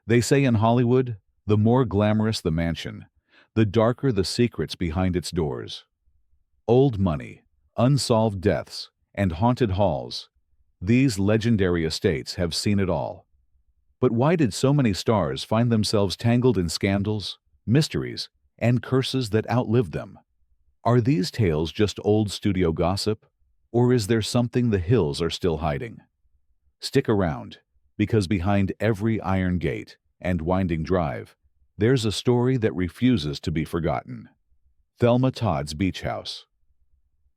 They say in Hollywood, the more glamorous the mansion, the darker the secrets behind its doors. Old money, unsolved deaths, and haunted halls, these legendary estates have seen it all. But why did so many stars find themselves tangled in scandals, mysteries, and curses that outlived them? Are these tales just old studio gossip, or is there something the hills are still hiding? Stick around, because behind every iron gate and winding drive, there's a story that refuses to be forgotten. Thelma Todd's Beach House.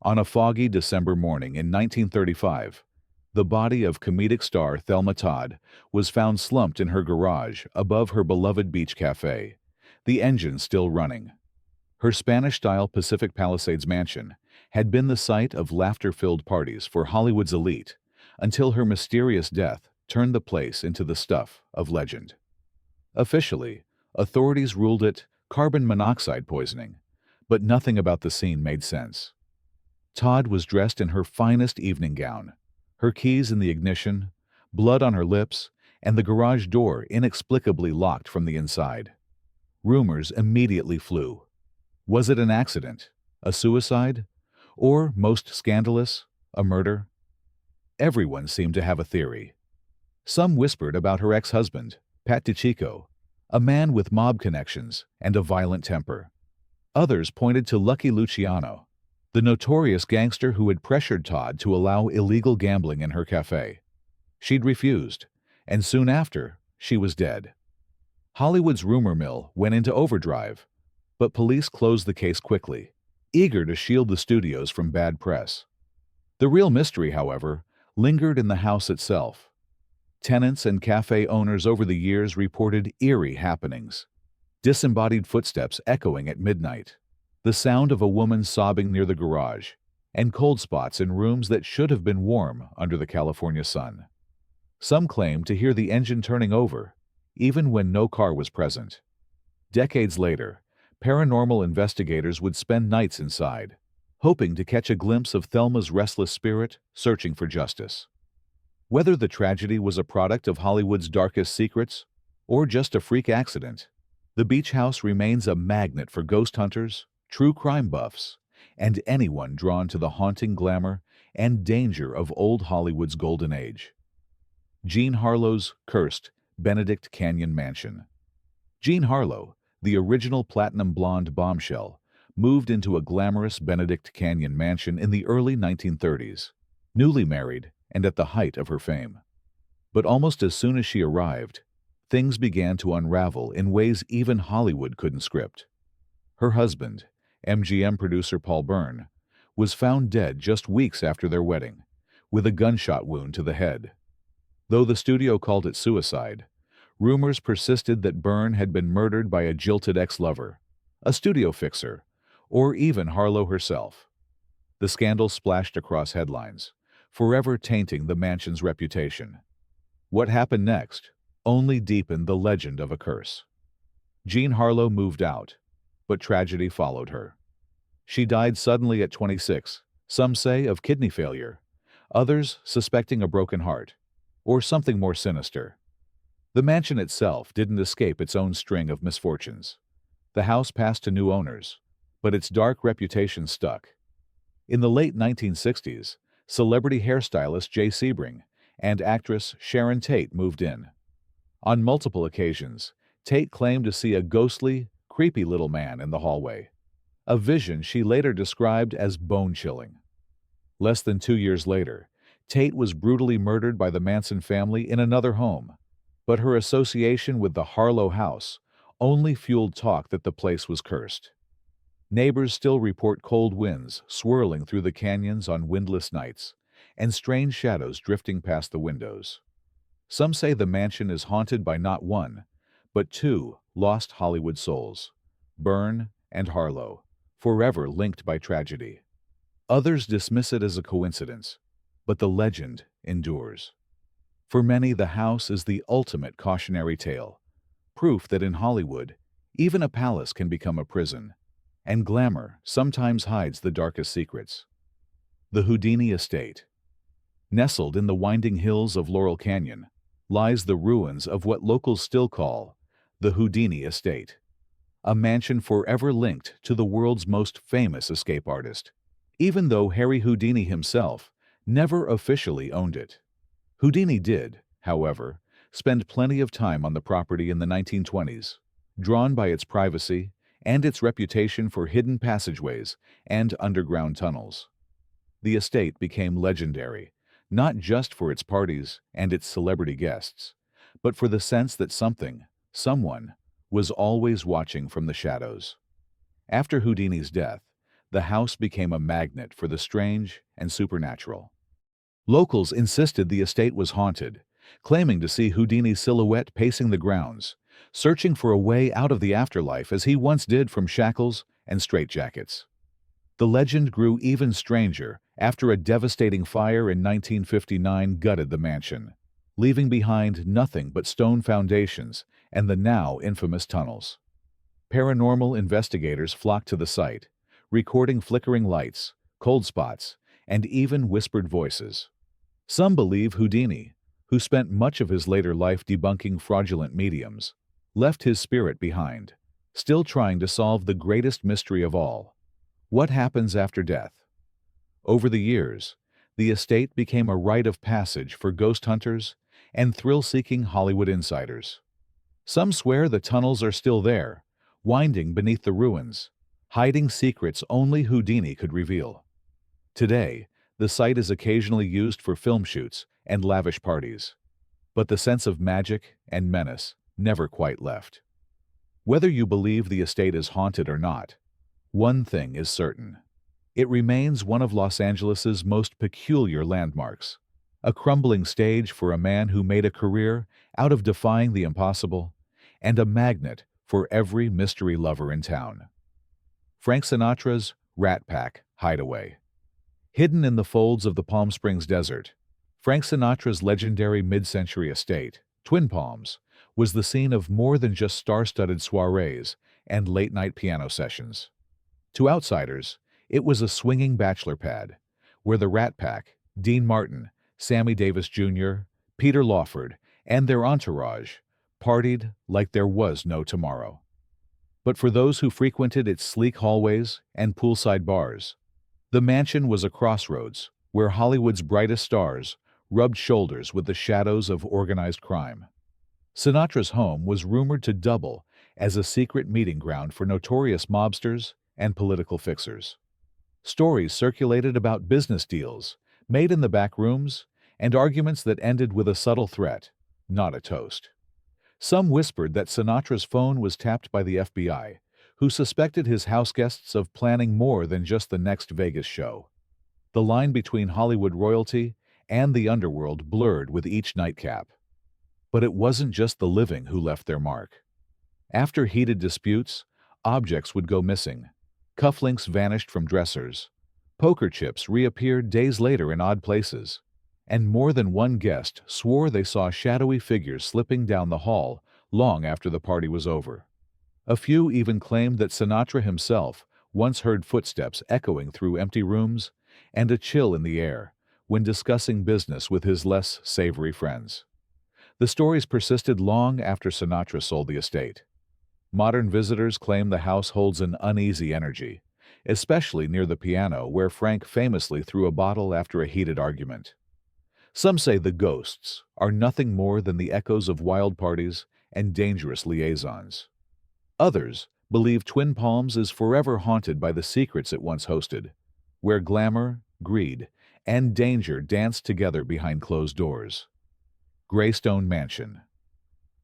On a foggy December morning in 1935, the body of comedic star Thelma Todd was found slumped in her garage above her beloved beach cafe, the engine still running. Her Spanish-style Pacific Palisades mansion had been the site of laughter-filled parties for Hollywood's elite until her mysterious death turned the place into the stuff of legend. Officially, authorities ruled it carbon monoxide poisoning, but nothing about the scene made sense. Todd was dressed in her finest evening gown, her keys in the ignition, blood on her lips, and the garage door inexplicably locked from the inside. Rumors immediately flew. Was it an accident, a suicide, or, most scandalous, a murder? Everyone seemed to have a theory. Some whispered about her ex-husband, Pat DiCicco, a man with mob connections and a violent temper. Others pointed to Lucky Luciano, the notorious gangster who had pressured Todd to allow illegal gambling in her cafe. She'd refused, and soon after, she was dead. Hollywood's rumor mill went into overdrive, but police closed the case quickly, eager to shield the studios from bad press. The real mystery, however, lingered in the house itself. Tenants and cafe owners over the years reported eerie happenings. Disembodied footsteps echoing at midnight, the sound of a woman sobbing near the garage, and cold spots in rooms that should have been warm under the California sun. Some claimed to hear the engine turning over, even when no car was present. Decades later, paranormal investigators would spend nights inside, hoping to catch a glimpse of Thelma's restless spirit searching for justice. Whether the tragedy was a product of Hollywood's darkest secrets or just a freak accident, the beach house remains a magnet for ghost hunters, true crime buffs, and anyone drawn to the haunting glamour and danger of old Hollywood's golden age. Jean Harlow's cursed Benedict Canyon Mansion. Jean Harlow, the original platinum blonde bombshell, moved into a glamorous Benedict Canyon mansion in the early 1930s, newly married and at the height of her fame. But almost as soon as she arrived, things began to unravel in ways even Hollywood couldn't script. Her husband, MGM producer Paul Byrne, was found dead just weeks after their wedding, with a gunshot wound to the head. Though the studio called it suicide, rumors persisted that Byrne had been murdered by a jilted ex-lover, a studio fixer, or even Harlow herself. The scandal splashed across headlines, forever tainting the mansion's reputation. What happened next only deepened the legend of a curse. Jean Harlow moved out, but tragedy followed her. She died suddenly at 26, some say of kidney failure, others suspecting a broken heart, or something more sinister. The mansion itself didn't escape its own string of misfortunes. The house passed to new owners, but its dark reputation stuck. In the late 1960s, celebrity hairstylist Jay Sebring and actress Sharon Tate moved in. On multiple occasions, Tate claimed to see a ghostly, creepy little man in the hallway, a vision she later described as bone-chilling. Less than 2 years later, Tate was brutally murdered by the Manson family in another home, but her association with the Harlow house only fueled talk that the place was cursed. Neighbors still report cold winds swirling through the canyons on windless nights, and strange shadows drifting past the windows. Some say the mansion is haunted by not one, but two lost Hollywood souls, Byrne and Harlow, forever linked by tragedy. Others dismiss it as a coincidence, but the legend endures. For many, the house is the ultimate cautionary tale, proof that in Hollywood, even a palace can become a prison, and glamour sometimes hides the darkest secrets. The Houdini Estate. Nestled in the winding hills of Laurel Canyon, lies the ruins of what locals still call the Houdini Estate, a mansion forever linked to the world's most famous escape artist, even though Harry Houdini himself never officially owned it. Houdini did, however, spend plenty of time on the property in the 1920s, drawn by its privacy and its reputation for hidden passageways and underground tunnels. The estate became legendary, not just for its parties and its celebrity guests, but for the sense that someone, was always watching from the shadows. After Houdini's death, the house became a magnet for the strange and supernatural. Locals insisted the estate was haunted, claiming to see Houdini's silhouette pacing the grounds, searching for a way out of the afterlife as he once did from shackles and straitjackets. The legend grew even stranger after a devastating fire in 1959 gutted the mansion, leaving behind nothing but stone foundations and the now infamous tunnels. Paranormal investigators flocked to the site, recording flickering lights, cold spots, and even whispered voices. Some believe Houdini, who spent much of his later life debunking fraudulent mediums, left his spirit behind, still trying to solve the greatest mystery of all: what happens after death? Over the years, the estate became a rite of passage for ghost hunters and thrill-seeking Hollywood insiders. Some swear the tunnels are still there, winding beneath the ruins, hiding secrets only Houdini could reveal. Today, the site is occasionally used for film shoots and lavish parties, but the sense of magic and menace never quite left. Whether you believe the estate is haunted or not, one thing is certain. It remains one of Los Angeles's most peculiar landmarks, a crumbling stage for a man who made a career out of defying the impossible, and a magnet for every mystery lover in town. Frank Sinatra's Rat Pack Hideaway. Hidden in the folds of the Palm Springs desert, Frank Sinatra's legendary mid-century estate, Twin Palms, was the scene of more than just star-studded soirees and late-night piano sessions. To outsiders, it was a swinging bachelor pad, where the Rat Pack, Dean Martin, Sammy Davis Jr., Peter Lawford, and their entourage partied like there was no tomorrow. But for those who frequented its sleek hallways and poolside bars, the mansion was a crossroads where Hollywood's brightest stars rubbed shoulders with the shadows of organized crime. Sinatra's home was rumored to double as a secret meeting ground for notorious mobsters and political fixers. Stories circulated about business deals made in the back rooms and arguments that ended with a subtle threat, not a toast. Some whispered that Sinatra's phone was tapped by the FBI, who suspected his houseguests of planning more than just the next Vegas show. The line between Hollywood royalty and the underworld blurred with each nightcap. But it wasn't just the living who left their mark. After heated disputes, objects would go missing. Cufflinks vanished from dressers. Poker chips reappeared days later in odd places. And more than one guest swore they saw shadowy figures slipping down the hall long after the party was over. A few even claimed that Sinatra himself once heard footsteps echoing through empty rooms and a chill in the air when discussing business with his less savory friends. The stories persisted long after Sinatra sold the estate. Modern visitors claim the house holds an uneasy energy, especially near the piano where Frank famously threw a bottle after a heated argument. Some say the ghosts are nothing more than the echoes of wild parties and dangerous liaisons. Others believe Twin Palms is forever haunted by the secrets it once hosted, where glamour, greed, and danger danced together behind closed doors. Greystone Mansion.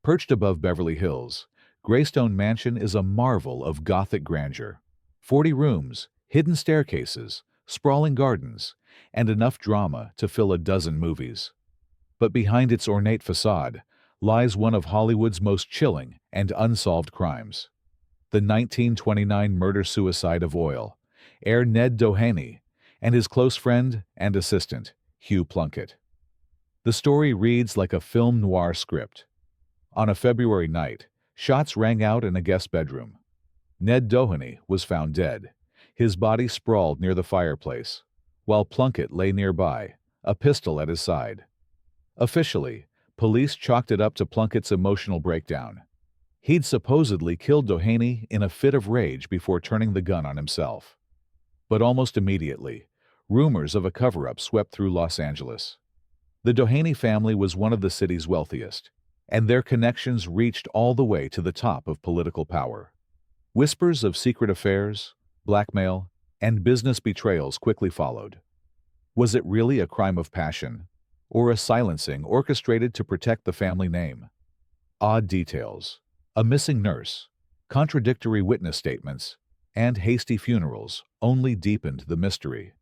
Perched above Beverly Hills, Greystone Mansion is a marvel of Gothic grandeur. 40 rooms, hidden staircases, sprawling gardens, and enough drama to fill a dozen movies. But behind its ornate facade lies one of Hollywood's most chilling and unsolved crimes: the 1929 murder-suicide of oil heir Ned Doheny and his close friend and assistant, Hugh Plunkett. The story reads like a film noir script. On a February night, shots rang out in a guest bedroom. Ned Doheny was found dead, his body sprawled near the fireplace, while Plunkett lay nearby, a pistol at his side. Officially, Police chalked it up to Plunkett's emotional breakdown. He'd supposedly killed Doheny in a fit of rage before turning the gun on himself. But almost immediately, rumors of a cover-up swept through Los Angeles. The Doheny family was one of the city's wealthiest, and their connections reached all the way to the top of political power. Whispers of secret affairs, blackmail, and business betrayals quickly followed. Was it really a crime of passion, or a silencing orchestrated to protect the family name? Odd details, a missing nurse, contradictory witness statements, and hasty funerals only deepened the mystery.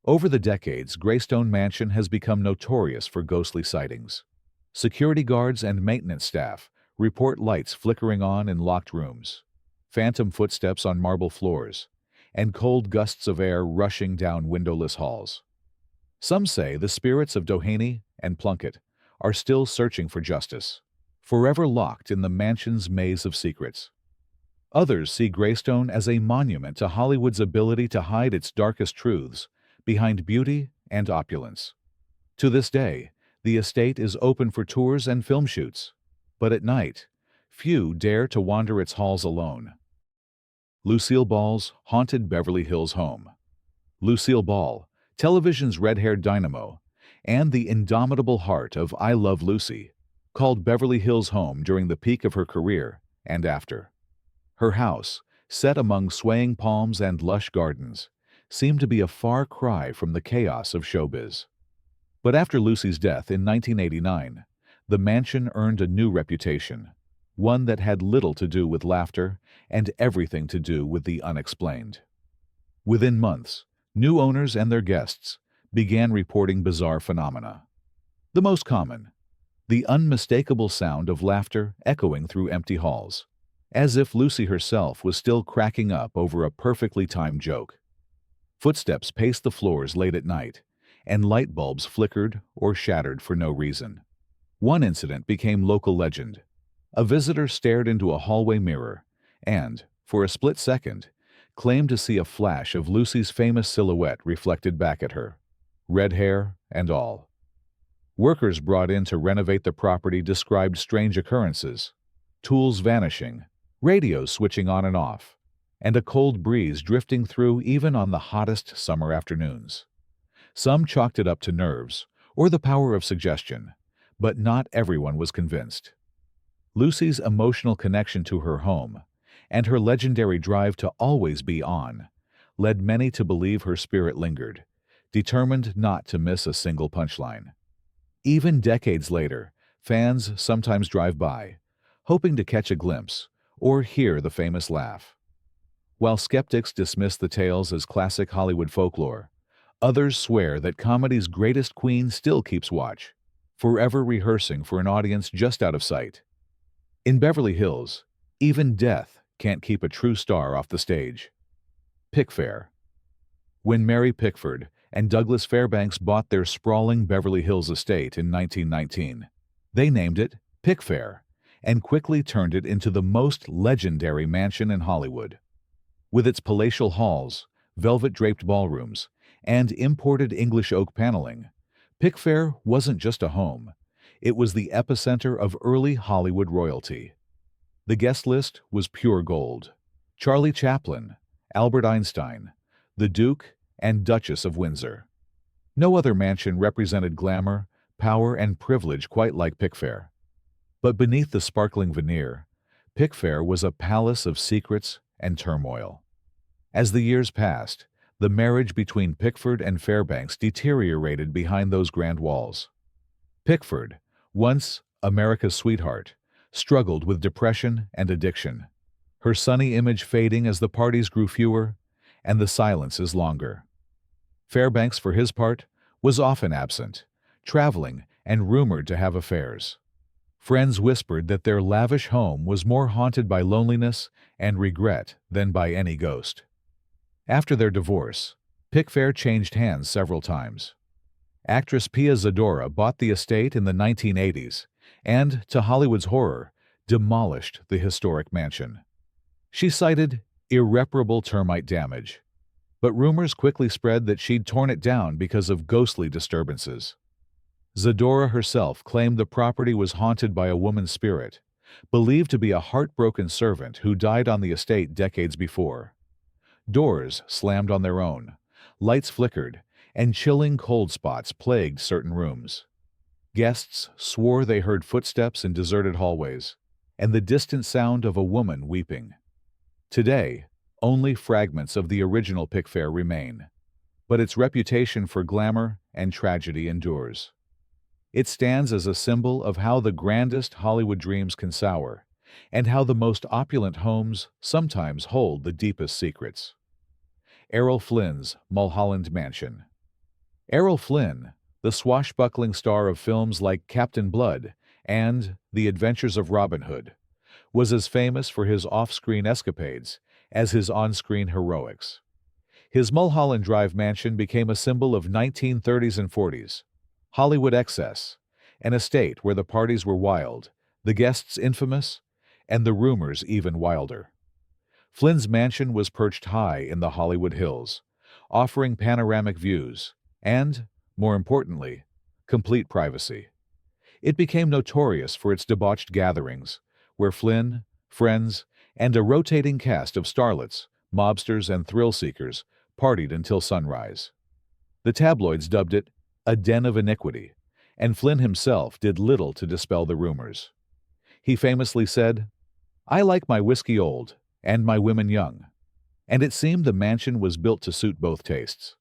Over the decades, Greystone Mansion has become notorious for ghostly sightings. Security guards and maintenance staff report lights flickering on in locked rooms, phantom footsteps on marble floors, and cold gusts of air rushing down windowless halls. Some say the spirits of Doheny and Plunkett are still searching for justice, forever locked in the mansion's maze of secrets. Others see Greystone as a monument to Hollywood's ability to hide its darkest truths behind beauty and opulence. To this day, the estate is open for tours and film shoots, but at night, few dare to wander its halls alone. Lucille Ball's haunted Beverly Hills home. Lucille Ball, television's red-haired dynamo, and the indomitable heart of I Love Lucy, called Beverly Hills home during the peak of her career and after. Her house, set among swaying palms and lush gardens, seemed to be a far cry from the chaos of showbiz. But after Lucy's death in 1989, the mansion earned a new reputation, one that had little to do with laughter and everything to do with the unexplained. Within months, new owners and their guests began reporting bizarre phenomena. The most common, the unmistakable sound of laughter echoing through empty halls, as if Lucy herself was still cracking up over a perfectly timed joke. Footsteps paced the floors late at night, and light bulbs flickered or shattered for no reason. One incident became local legend. A visitor stared into a hallway mirror and, for a split second, claimed to see a flash of Lucy's famous silhouette reflected back at her, red hair and all. Workers brought in to renovate the property described strange occurrences, tools vanishing, radios switching on and off, and a cold breeze drifting through even on the hottest summer afternoons. Some chalked it up to nerves or the power of suggestion, but not everyone was convinced. Lucy's emotional connection to her home and her legendary drive to always be on led many to believe her spirit lingered, determined not to miss a single punchline. Even decades later, fans sometimes drive by, hoping to catch a glimpse or hear the famous laugh. While skeptics dismiss the tales as classic Hollywood folklore, others swear that comedy's greatest queen still keeps watch, forever rehearsing for an audience just out of sight. In Beverly Hills, even death can't keep a true star off the stage. Pfair. When Mary Pickford and Douglas Fairbanks bought their sprawling Beverly Hills estate in 1919, they named it Pfair and quickly turned it into the most legendary mansion in Hollywood. With its palatial halls, velvet-draped ballrooms, and imported English oak paneling, Pfair wasn't just a home. It was the epicenter of early Hollywood royalty. The guest list was pure gold. Charlie Chaplin, Albert Einstein, the Duke and Duchess of Windsor. No other mansion represented glamour, power, and privilege quite like Pfair. But beneath the sparkling veneer, Pfair was a palace of secrets and turmoil. As the years passed, the marriage between Pickford and Fairbanks deteriorated behind those grand walls. Pickford, once America's sweetheart, struggled with depression and addiction, her sunny image fading as the parties grew fewer and the silences longer. Fairbanks, for his part, was often absent, traveling and rumored to have affairs. Friends whispered that their lavish home was more haunted by loneliness and regret than by any ghost. After their divorce, Pfair changed hands several times. Actress Pia Zadora bought the estate in the 1980s and, to Hollywood's horror, demolished the historic mansion. She cited irreparable termite damage, but rumors quickly spread that she'd torn it down because of ghostly disturbances. Zadora herself claimed the property was haunted by a woman's spirit, believed to be a heartbroken servant who died on the estate decades before. Doors slammed on their own, lights flickered, and chilling cold spots plagued certain rooms. Guests swore they heard footsteps in deserted hallways, and the distant sound of a woman weeping. Today, only fragments of the original Pfair remain, but its reputation for glamour and tragedy endures. It stands as a symbol of how the grandest Hollywood dreams can sour, and how the most opulent homes sometimes hold the deepest secrets. Errol Flynn's Mullholland Mansion. Errol Flynn, the swashbuckling star of films like Captain Blood and The Adventures of Robin Hood, was as famous for his off-screen escapades as his on-screen heroics. His Mullholland Drive mansion became a symbol of 1930s and 40s, Hollywood excess, an estate where the parties were wild, the guests infamous, and the rumors even wilder. Flynn's mansion was perched high in the Hollywood Hills, offering panoramic views and, more importantly, complete privacy. It became notorious for its debauched gatherings, where Flynn, friends, and a rotating cast of starlets, mobsters, and thrill-seekers partied until sunrise. The tabloids dubbed it a den of iniquity, and Flynn himself did little to dispel the rumors. He famously said, "I like my whiskey old and my women young," and it seemed the mansion was built to suit both tastes.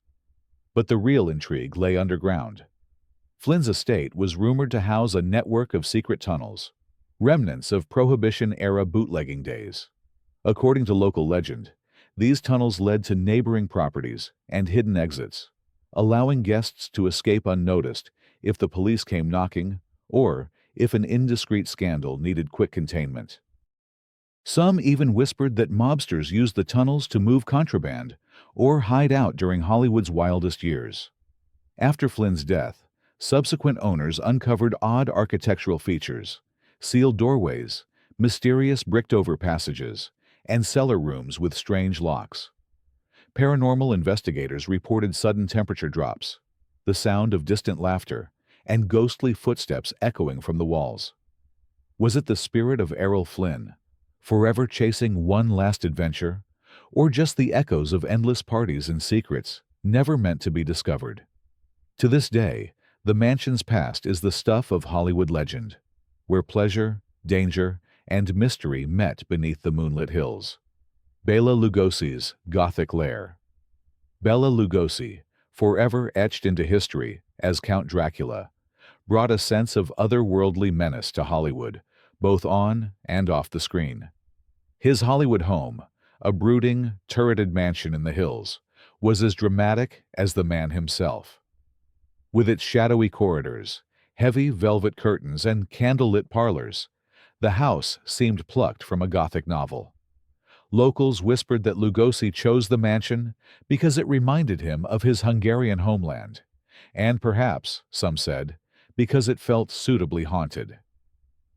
But the real intrigue lay underground. Flynn's estate was rumored to house a network of secret tunnels, remnants of Prohibition-era bootlegging days. According to local legend, these tunnels led to neighboring properties and hidden exits, allowing guests to escape unnoticed if the police came knocking or if an indiscreet scandal needed quick containment. Some even whispered that mobsters used the tunnels to move contraband or hide out during Hollywood's wildest years. After Flynn's death, subsequent owners uncovered odd architectural features, sealed doorways, mysterious bricked-over passages, and cellar rooms with strange locks. Paranormal investigators reported sudden temperature drops, the sound of distant laughter, and ghostly footsteps echoing from the walls. Was it the spirit of Errol Flynn, forever chasing one last adventure, or just the echoes of endless parties and secrets never meant to be discovered? To this day, the mansion's past is the stuff of Hollywood legend, where pleasure, danger, and mystery met beneath the moonlit hills. Bela Lugosi's Gothic Lair. Bela Lugosi, forever etched into history as Count Dracula, brought a sense of otherworldly menace to Hollywood, both on and off the screen. His Hollywood home, a brooding, turreted mansion in the hills, was as dramatic as the man himself. With its shadowy corridors, heavy velvet curtains, and candlelit parlors, the house seemed plucked from a Gothic novel. Locals whispered that Lugosi chose the mansion because it reminded him of his Hungarian homeland, and perhaps, some said, because it felt suitably haunted.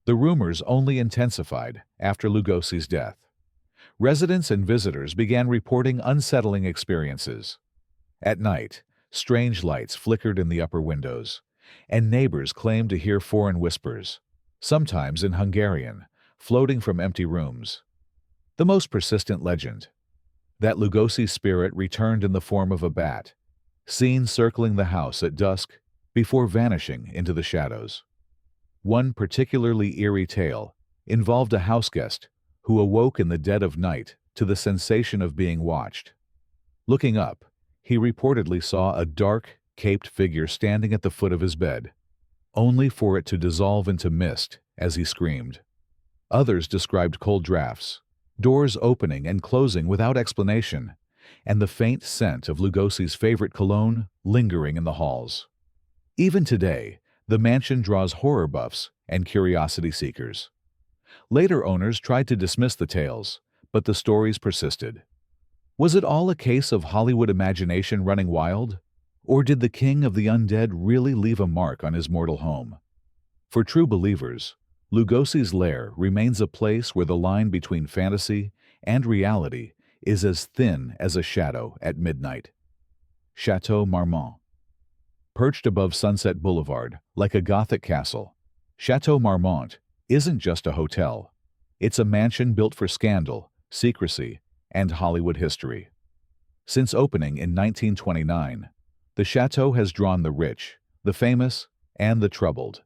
The rumors only intensified after Lugosi's death. Residents and visitors began reporting unsettling experiences. At night, strange lights flickered in the upper windows, and neighbors claimed to hear foreign whispers, sometimes in Hungarian, floating from empty rooms. The most persistent legend, that Lugosi's spirit returned in the form of a bat, seen circling the house at dusk before vanishing into the shadows. One particularly eerie tale involved a houseguest who awoke in the dead of night to the sensation of being watched. Looking up, he reportedly saw a dark, caped figure standing at the foot of his bed, only for it to dissolve into mist as he screamed. Others described cold drafts, doors opening and closing without explanation, and the faint scent of Lugosi's favorite cologne lingering in the halls. Even today, the mansion draws horror buffs and curiosity seekers. Later owners tried to dismiss the tales, but the stories persisted. Was it all a case of Hollywood imagination running wild? Or did the king of the undead really leave a mark on his mortal home? For true believers, Lugosi's lair remains a place where the line between fantasy and reality is as thin as a shadow at midnight. Chateau Marmmont. Perched above Sunset Boulevard, like a Gothic castle, Chateau Marmmont isn't just a hotel. It's a mansion built for scandal, secrecy, and Hollywood history. Since opening in 1929, the chateau has drawn the rich, the famous, and the troubled,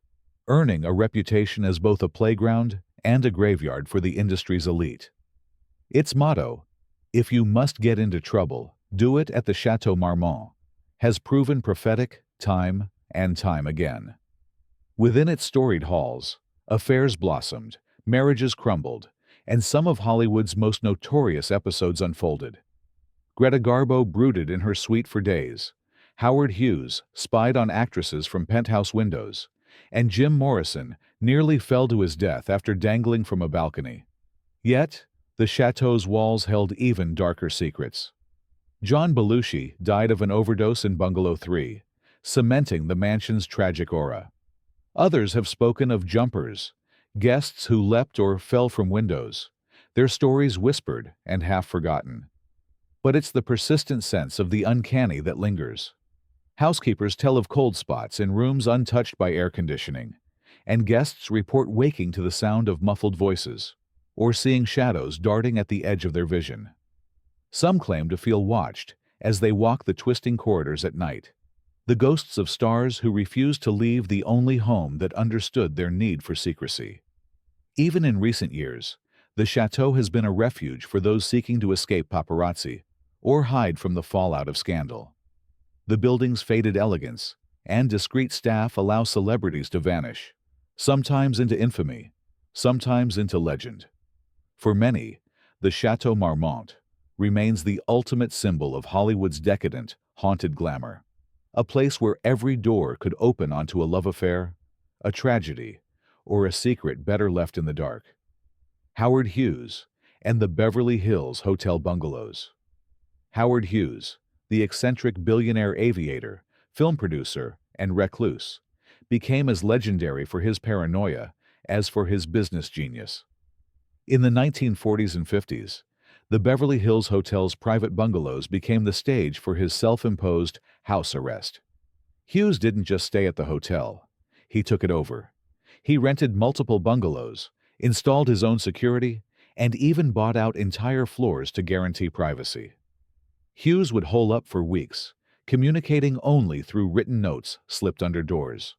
earning a reputation as both a playground and a graveyard for the industry's elite. Its motto, "If you must get into trouble, do it at the Chateau Marmmont," has proven prophetic time and time again. Within its storied halls, affairs blossomed, marriages crumbled, and some of Hollywood's most notorious episodes unfolded. Greta Garbo brooded in her suite for days. Howard Hughes spied on actresses from penthouse windows, and Jim Morrison nearly fell to his death after dangling from a balcony. Yet, the chateau's walls held even darker secrets. John Belushi died of an overdose in Bungalow 3, cementing the mansion's tragic aura. Others have spoken of jumpers, guests who leapt or fell from windows, their stories whispered and half forgotten. But it's the persistent sense of the uncanny that lingers. Housekeepers tell of cold spots in rooms untouched by air conditioning, and guests report waking to the sound of muffled voices, or seeing shadows darting at the edge of their vision. Some claim to feel watched as they walk the twisting corridors at night, the ghosts of stars who refused to leave the only home that understood their need for secrecy. Even in recent years, the chateau has been a refuge for those seeking to escape paparazzi or hide from the fallout of scandal. The building's faded elegance and discreet staff allow celebrities to vanish, sometimes into infamy, sometimes into legend. For many, the Chateau Marmmont remains the ultimate symbol of Hollywood's decadent, haunted glamour, a place where every door could open onto a love affair, a tragedy, or a secret better left in the dark. Howard Hughes and the Beverly Hills Hotel Bungalows. Howard Hughes, the eccentric billionaire aviator, film producer, and recluse, became as legendary for his paranoia as for his business genius. In the 1940s and 50s, the Beverly Hills Hotel's private bungalows became the stage for his self-imposed house arrest. Hughes didn't just stay at the hotel. He took it over. He rented multiple bungalows, installed his own security, and even bought out entire floors to guarantee privacy. Hughes would hole up for weeks, communicating only through written notes slipped under doors.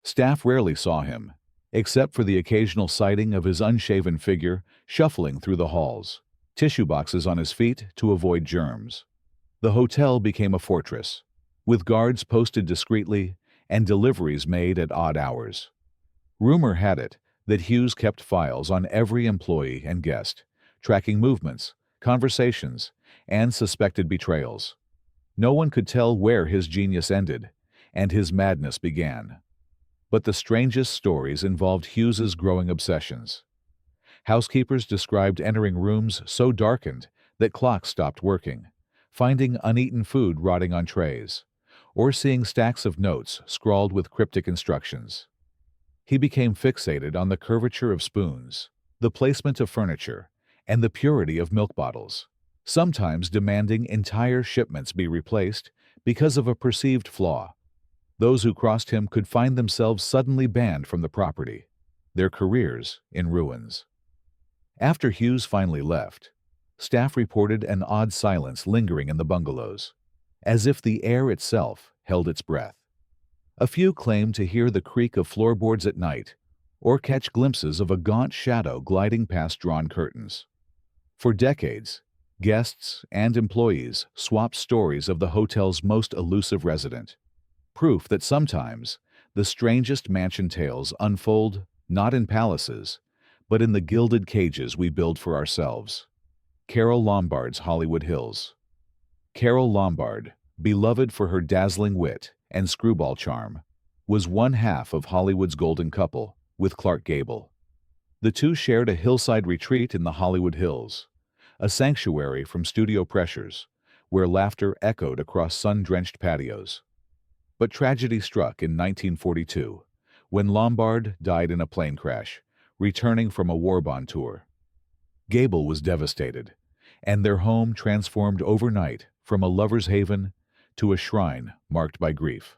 Staff rarely saw him, except for the occasional sighting of his unshaven figure shuffling through the halls, tissue boxes on his feet to avoid germs. The hotel became a fortress, with guards posted discreetly and deliveries made at odd hours. Rumor had it that Hughes kept files on every employee and guest, tracking movements, conversations, and suspected betrayals. No one could tell where his genius ended and his madness began. But the strangest stories involved Hughes's growing obsessions. Housekeepers described entering rooms so darkened that clocks stopped working, finding uneaten food rotting on trays, or seeing stacks of notes scrawled with cryptic instructions. He became fixated on the curvature of spoons, the placement of furniture, and the purity of milk bottles, sometimes demanding entire shipments be replaced because of a perceived flaw. Those who crossed him could find themselves suddenly banned from the property, their careers in ruins. After Hughes finally left, staff reported an odd silence lingering in the bungalows, as if the air itself held its breath. A few claimed to hear the creak of floorboards at night or catch glimpses of a gaunt shadow gliding past drawn curtains. For decades, guests and employees swapped stories of the hotel's most elusive resident, proof that sometimes the strangest mansion tales unfold not in palaces, but in the gilded cages we build for ourselves. Carole Lombard's Hollywood Hills. Carole Lombard, beloved for her dazzling wit and screwball charm, was one half of Hollywood's golden couple with Clark Gable. The two shared a hillside retreat in the Hollywood Hills, a sanctuary from studio pressures, where laughter echoed across sun-drenched patios. But tragedy struck in 1942, when Lombard died in a plane crash, returning from a war bond tour. Gable was devastated, and their home transformed overnight from a lover's haven to a shrine marked by grief.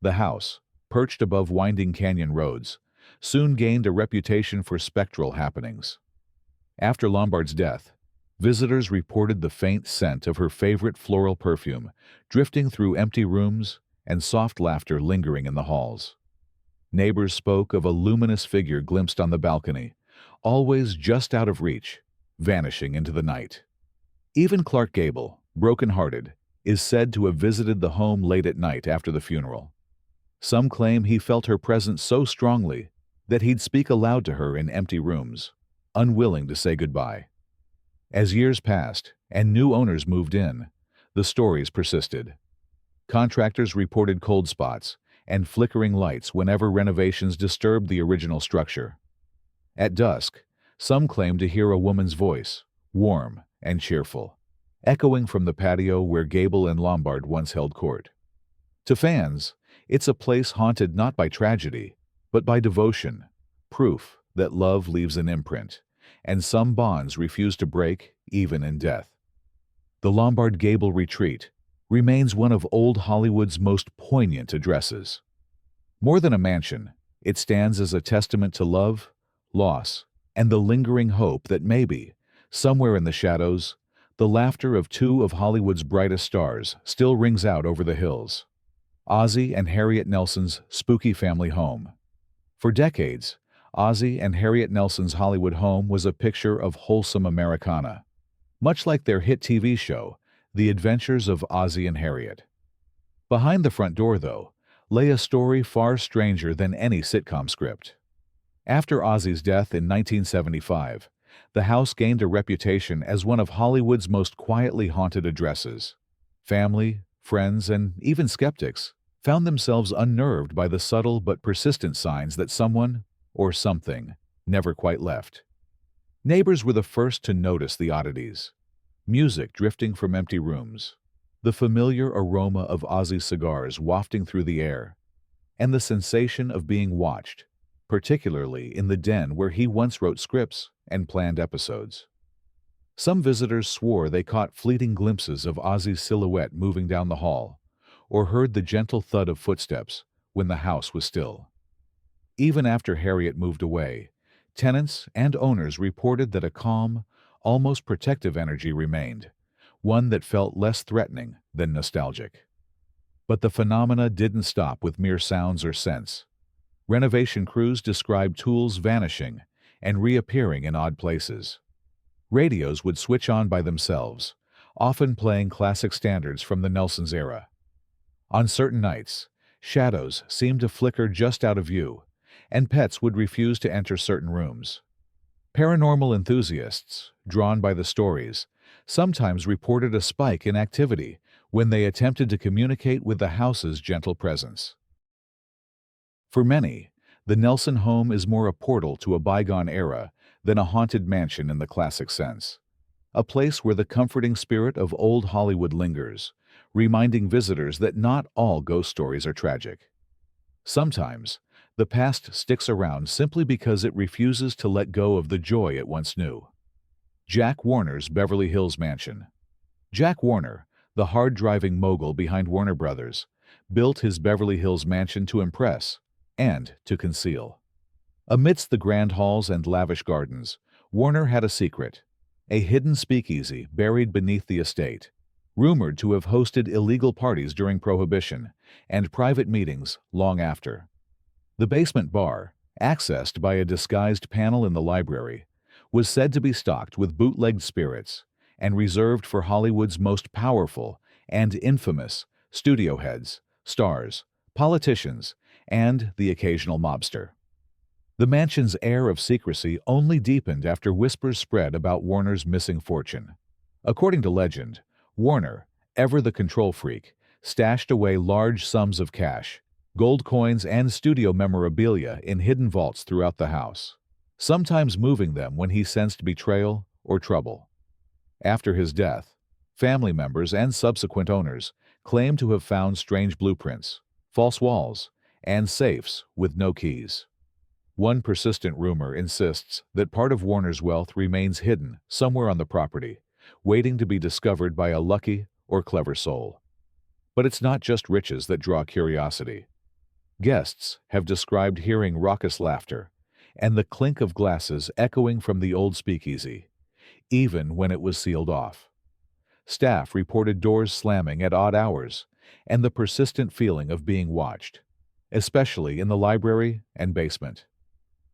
The house, perched above winding canyon roads, soon gained a reputation for spectral happenings. After Lombard's death, visitors reported the faint scent of her favorite floral perfume drifting through empty rooms and soft laughter lingering in the halls. Neighbors spoke of a luminous figure glimpsed on the balcony, always just out of reach, vanishing into the night. Even Clark Gable, broken-hearted, is said to have visited the home late at night after the funeral. Some claim he felt her presence so strongly that he'd speak aloud to her in empty rooms, unwilling to say goodbye. As years passed and new owners moved in, the stories persisted. Contractors reported cold spots and flickering lights whenever renovations disturbed the original structure. At dusk, some claimed to hear a woman's voice, warm and cheerful, echoing from the patio where Gable and Lombard once held court. To fans, it's a place haunted not by tragedy, but by devotion, proof that love leaves an imprint, and some bonds refuse to break even in death. The Lombard Gable Retreat remains one of old Hollywood's most poignant addresses. More than a mansion, it stands as a testament to love, loss, and the lingering hope that maybe, somewhere in the shadows, the laughter of two of Hollywood's brightest stars still rings out over the hills. Azie and Harriet Nelson's spooky family home. For decades, Azie and Harriet Nelson's Hollywood home was a picture of wholesome Americana, much like their hit TV show, The Adventures of Azie and Harriet. Behind the front door, though, lay a story far stranger than any sitcom script. After Azie's death in 1975, the house gained a reputation as one of Hollywood's most quietly haunted addresses. Family, friends, and even skeptics found themselves unnerved by the subtle but persistent signs that someone, or something, never quite left. Neighbors were the first to notice the oddities. Music drifting from empty rooms, the familiar aroma of Azie's cigars wafting through the air, and the sensation of being watched, particularly in the den where he once wrote scripts and planned episodes. Some visitors swore they caught fleeting glimpses of Azie's silhouette moving down the hall, or heard the gentle thud of footsteps when the house was still. Even after Harriet moved away, tenants and owners reported that a calm, almost protective energy remained, one that felt less threatening than nostalgic. But the phenomena didn't stop with mere sounds or scents. Renovation crews described tools vanishing and reappearing in odd places. Radios would switch on by themselves, often playing classic standards from the Nelsons' era. On certain nights, shadows seemed to flicker just out of view, and pets would refuse to enter certain rooms. Paranormal enthusiasts, drawn by the stories, sometimes reported a spike in activity when they attempted to communicate with the house's gentle presence. For many, the Nelson home is more a portal to a bygone era than a haunted mansion in the classic sense. A place where the comforting spirit of old Hollywood lingers, reminding visitors that not all ghost stories are tragic. Sometimes, the past sticks around simply because it refuses to let go of the joy it once knew. Jack Warner's Beverly Hills mansion. Jack Warner, the hard-driving mogul behind Warner Brothers, built his Beverly Hills mansion to impress and to conceal. Amidst the grand halls and lavish gardens, Warner had a secret, a hidden speakeasy buried beneath the estate, rumored to have hosted illegal parties during Prohibition and private meetings long after. The basement bar, accessed by a disguised panel in the library, was said to be stocked with bootlegged spirits and reserved for Hollywood's most powerful and infamous studio heads, stars, politicians, and the occasional mobster. The mansion's air of secrecy only deepened after whispers spread about Warner's missing fortune. According to legend, Warner, ever the control freak, stashed away large sums of cash, gold coins, and studio memorabilia in hidden vaults throughout the house, sometimes moving them when he sensed betrayal or trouble. After his death, family members and subsequent owners claimed to have found strange blueprints, false walls, and safes with no keys. One persistent rumor insists that part of Warner's wealth remains hidden somewhere on the property, waiting to be discovered by a lucky or clever soul. But it's not just riches that draw curiosity. Guests have described hearing raucous laughter and the clink of glasses echoing from the old speakeasy, even when it was sealed off. Staff reported doors slamming at odd hours and the persistent feeling of being watched, especially in the library and basement.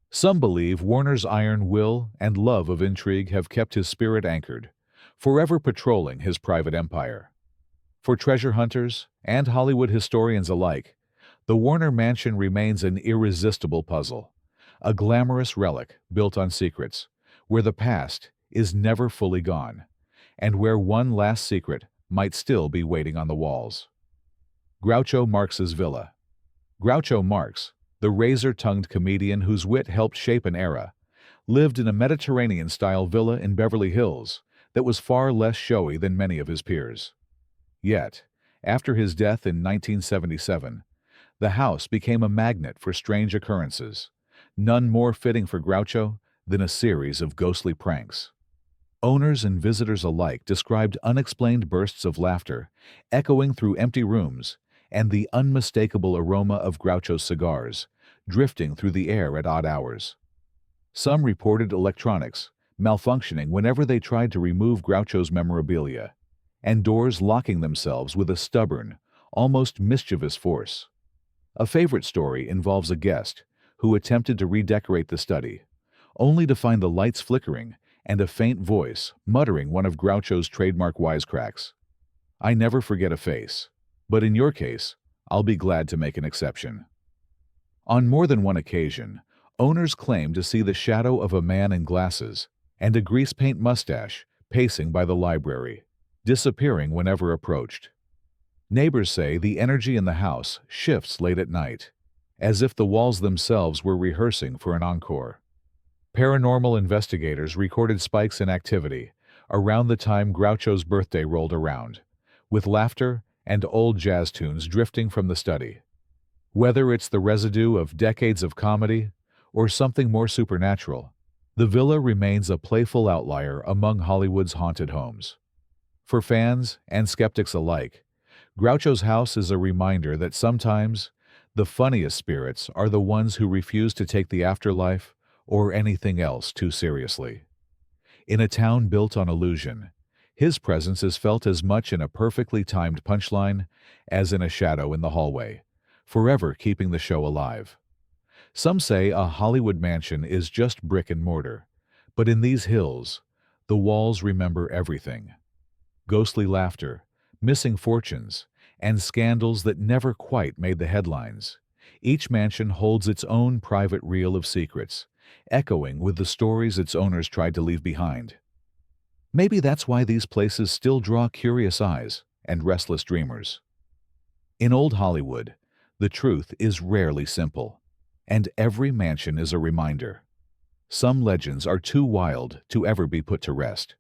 Some believe Warner's iron will and love of intrigue have kept his spirit anchored, forever patrolling his private empire. For treasure hunters and Hollywood historians alike, the Warner Mansion remains an irresistible puzzle, a glamorous relic built on secrets, where the past is never fully gone, and where one last secret might still be waiting on the walls. Groucho Marx's Villa. Groucho Marx, the razor-tongued comedian whose wit helped shape an era, lived in a Mediterranean-style villa in Beverly Hills that was far less showy than many of his peers. Yet, after his death in 1977, the house became a magnet for strange occurrences, none more fitting for Groucho than a series of ghostly pranks. Owners and visitors alike described unexplained bursts of laughter echoing through empty rooms and the unmistakable aroma of Groucho's cigars drifting through the air at odd hours. Some reported electronics malfunctioning whenever they tried to remove Groucho's memorabilia, and doors locking themselves with a stubborn, almost mischievous force. A favorite story involves a guest who attempted to redecorate the study, only to find the lights flickering and a faint voice muttering one of Groucho's trademark wisecracks. "I never forget a face, but in your case, I'll be glad to make an exception." On more than one occasion, owners claimed to see the shadow of a man in glasses and a grease paint mustache pacing by the library, disappearing whenever approached. Neighbors say the energy in the house shifts late at night, as if the walls themselves were rehearsing for an encore. Paranormal investigators recorded spikes in activity around the time Groucho's birthday rolled around, with laughter and old jazz tunes drifting from the study. Whether it's the residue of decades of comedy or something more supernatural, the villa remains a playful outlier among Hollywood's haunted homes. For fans and skeptics alike, Groucho's house is a reminder that sometimes the funniest spirits are the ones who refuse to take the afterlife or anything else too seriously. In a town built on illusion, his presence is felt as much in a perfectly timed punchline as in a shadow in the hallway, forever keeping the show alive. Some say a Hollywood mansion is just brick and mortar, but in these hills, the walls remember everything. Ghostly laughter, missing fortunes, and scandals that never quite made the headlines. Each mansion holds its own private reel of secrets, echoing with the stories its owners tried to leave behind. Maybe that's why these places still draw curious eyes and restless dreamers. In old Hollywood, the truth is rarely simple, and every mansion is a reminder. Some legends are too wild to ever be put to rest.